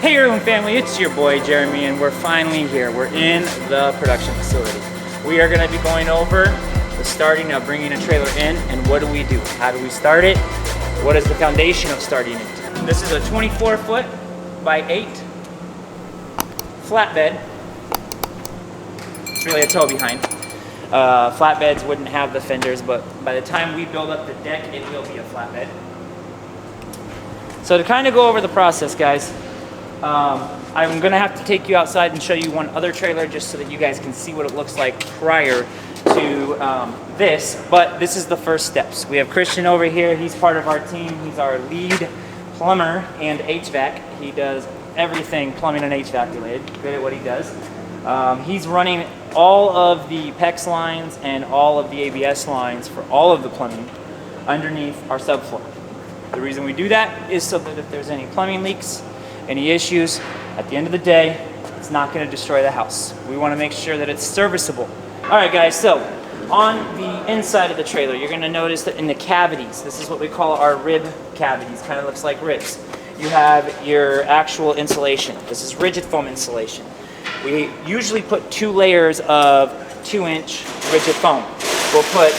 Hey Heirloom family, it's your boy Jeremy and we're finally here. We're in the production facility. We are going to be going over the starting of bringing a trailer in and what do we do? How do we start it? What is the foundation of starting it? This is a 24 foot by 8 flatbed. It's really a tow behind. Flatbeds wouldn't have the fenders, but by the time we build up the deck, it will be a flatbed. So to kind of go over the process, guys, I'm going to have to take you outside and show you one other trailer just so that you guys can see what it looks like prior to this. But this is the first steps. We have Christian over here. He's part of our team. He's our lead plumber and HVAC. He does everything plumbing and HVAC related. Good at what he does. He's running all of the PEX lines and all of the ABS lines for all of the plumbing underneath our subfloor. The reason we do that is so that if there's any plumbing leaks, any issues, at the end of the day, it's not going to destroy the house. We want to make sure that it's serviceable. All right, guys, so on the inside of the trailer, you're going to notice that in the cavities, this is what we call our rib cavities, kind of looks like ribs. You have your actual insulation. This is rigid foam insulation. We usually put 2 layers of 2-inch rigid foam. We'll put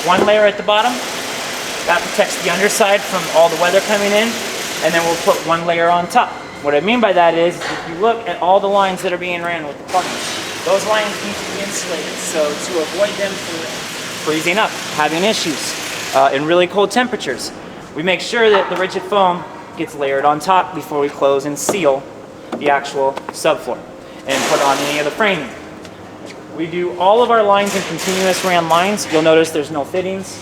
1 layer at the bottom. That protects the underside from all the weather coming in, and then we'll put 1 layer on top. What I mean by that is, if you look at all the lines that are being ran with the plumbing, those lines need to be insulated. So to avoid them from freezing up, having issues in really cold temperatures, we make sure that the rigid foam gets layered on top before we close and seal the actual subfloor and put on any of the framing. We do all of our lines in continuous ran lines. You'll notice there's no fittings,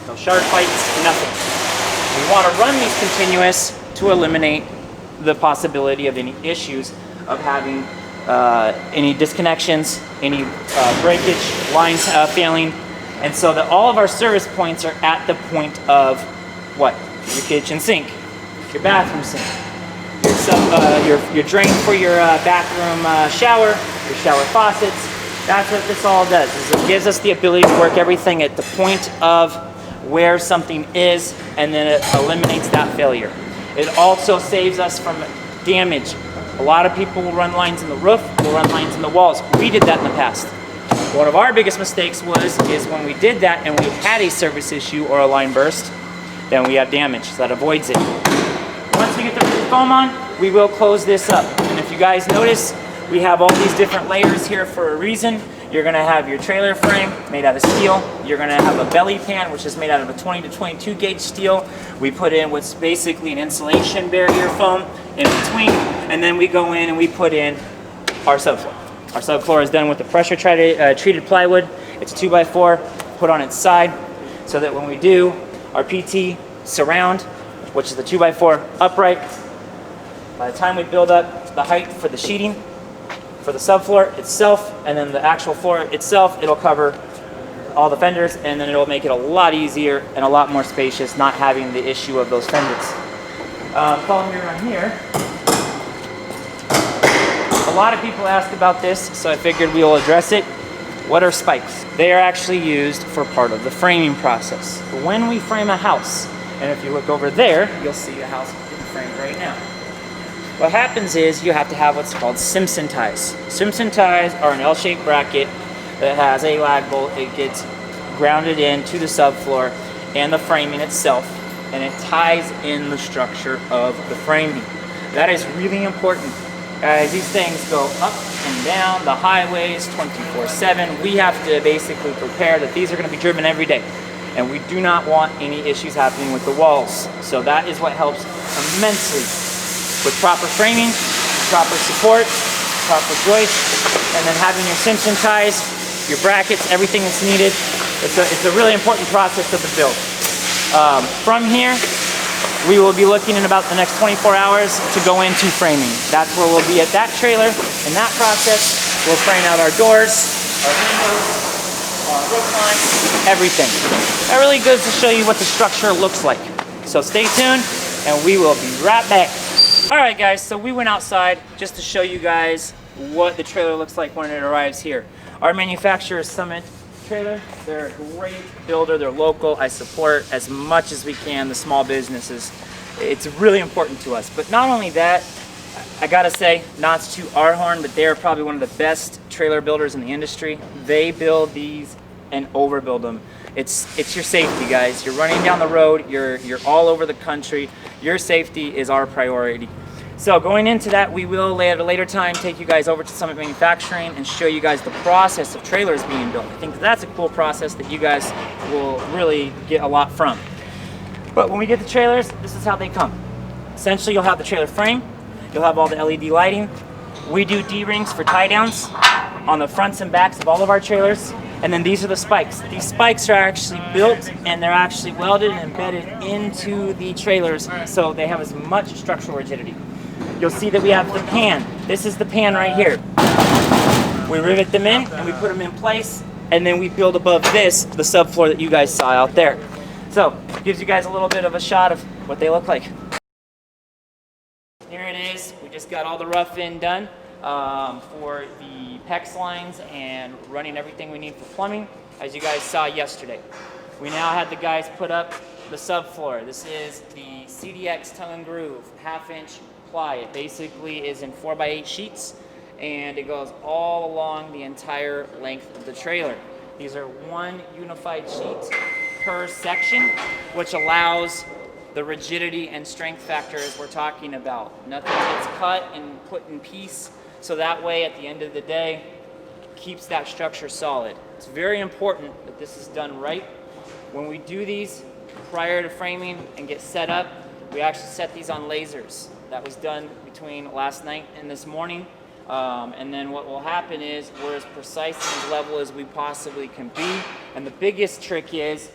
no shark fights, nothing. We want to run these continuous to eliminate the possibility of any issues of having any disconnections, any breakage, lines failing, and so that all of our service points are at the point of what? Your kitchen sink, your bathroom sink, your drain for your bathroom shower, your shower faucets. That's what this all does, is it gives us the ability to work everything at the point of where something is, and then it eliminates that failure. It also saves us from damage. A lot of people will run lines in the roof, will run lines in the walls. We did that in the past. One of our biggest mistakes is when we did that and we had a service issue or a line burst, then we have damage, so that avoids it. Once we get the rigid foam on, we will close this up. And if you guys notice, we have all these different layers here for a reason. You're going to have your trailer frame made out of steel. You're going to have a belly pan, which is made out of a 20 to 22 gauge steel. We put in what's basically an insulation barrier foam in between, and then we go in and we put in our subfloor. Our subfloor is done with the pressure treated plywood. It's a 2x4 put on its side so that when we do our PT surround, which is the 2x4 upright, by the time we build up the height for the sheeting, for the subfloor itself, and then the actual floor itself, it'll cover all the fenders, and then it'll make it a lot easier and a lot more spacious, not having the issue of those fenders. Following me around here, a lot of people asked about this, so I figured we will address it. What are spikes? They are actually used for part of the framing process. When we frame a house, and if you look over there, you'll see a house getting framed right now. What happens is you have to have what's called Simpson ties. Simpson ties are an L-shaped bracket that has a lag bolt. It gets grounded into the subfloor and the framing itself, and it ties in the structure of the framing. That is really important. Guys, these things go up and down the highways 24/7. We have to basically prepare that these are going to be driven every day, and we do not want any issues happening with the walls. So that is what helps immensely with proper framing, proper support, proper joist, and then having your Simpson ties, your brackets, everything that's needed. It's a really important process of the build. From here, we will be looking in about the next 24 hours to go into framing. That's where we'll be at that trailer. In that process, we'll frame out our doors, our windows, our roof line, everything. That really goes to show you what the structure looks like. So stay tuned, and we will be right back. All right, guys, so we went outside just to show you guys what the trailer looks like when it arrives here. Our manufacturer is Summit Trailer. They're a great builder. They're local. I support as much as we can the small businesses. It's really important to us. But not only that, I gotta say, not to toot our horn, but they are probably one of the best trailer builders in the industry. They build these and overbuild them. It's your safety, guys. You're running down the road, you're all over the country. Your safety is our priority. So going into that, we will at a later time take you guys over to Summit Manufacturing and show you guys the process of trailers being built. I think that's a cool process that you guys will really get a lot from. But when we get the trailers, this is how they come. Essentially, you'll have the trailer frame, you'll have all the LED lighting. We do D-rings for tie downs on the fronts and backs of all of our trailers. And then these are the spikes. These spikes are actually built and they're actually welded and embedded into the trailers so they have as much structural rigidity. You'll see that we have the pan. This is the pan right here. We rivet them in and we put them in place, and then we build above this the subfloor that you guys saw out there. So it gives you guys a little bit of a shot of what they look like. Here it is. We just got all the rough in done for the PEX lines and running everything we need for plumbing, as you guys saw yesterday. We now had the guys put up the subfloor. This is the CDX tongue and groove, 1/2 inch ply. It basically is in 4x8 sheets and it goes all along the entire length of the trailer. These are one unified sheet per section, which allows the rigidity and strength factors we're talking about. Nothing gets cut and put in piece, so that way at the end of the day, keeps that structure solid. It's very important that this is done right. When we do these prior to framing and get set up, we actually set these on lasers. That was done between last night and this morning. And then what will happen is we're as precise and as level as we possibly can be. And the biggest trick is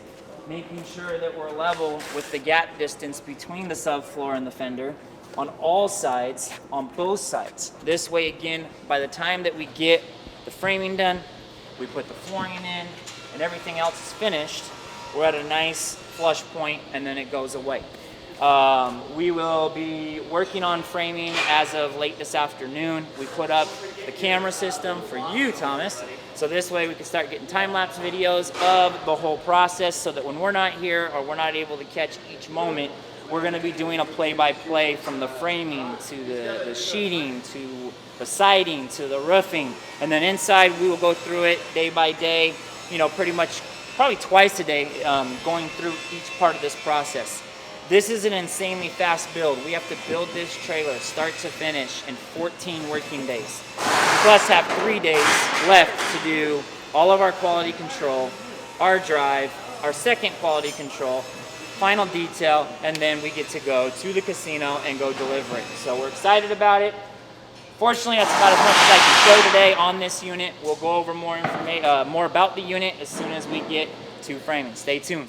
making sure that we're level with the gap distance between the subfloor and the fender on all sides, on both sides. This way, again, by the time that we get the framing done, we put the flooring in, and everything else is finished, we're at a nice flush point, and then it goes away. We will be working on framing as of late this afternoon. We put up the camera system for you, Thomas, so this way we can start getting time-lapse videos of the whole process so that when we're not here or we're not able to catch each moment, we're going to be doing a play-by-play from the framing to the sheeting to the siding to the roofing, and then inside we will go through it day by day, you know, pretty much probably twice a day, going through each part of this process. This is an insanely fast build. We have to build this trailer start to finish in 14 working days. Plus have 3 days left to do all of our quality control, our drive, our second quality control, final detail, and then we get to go to the casino and go deliver it. So we're excited about it. Fortunately, that's about as much as I can show today on this unit. We'll go over more about the unit as soon as we get to framing. Stay tuned.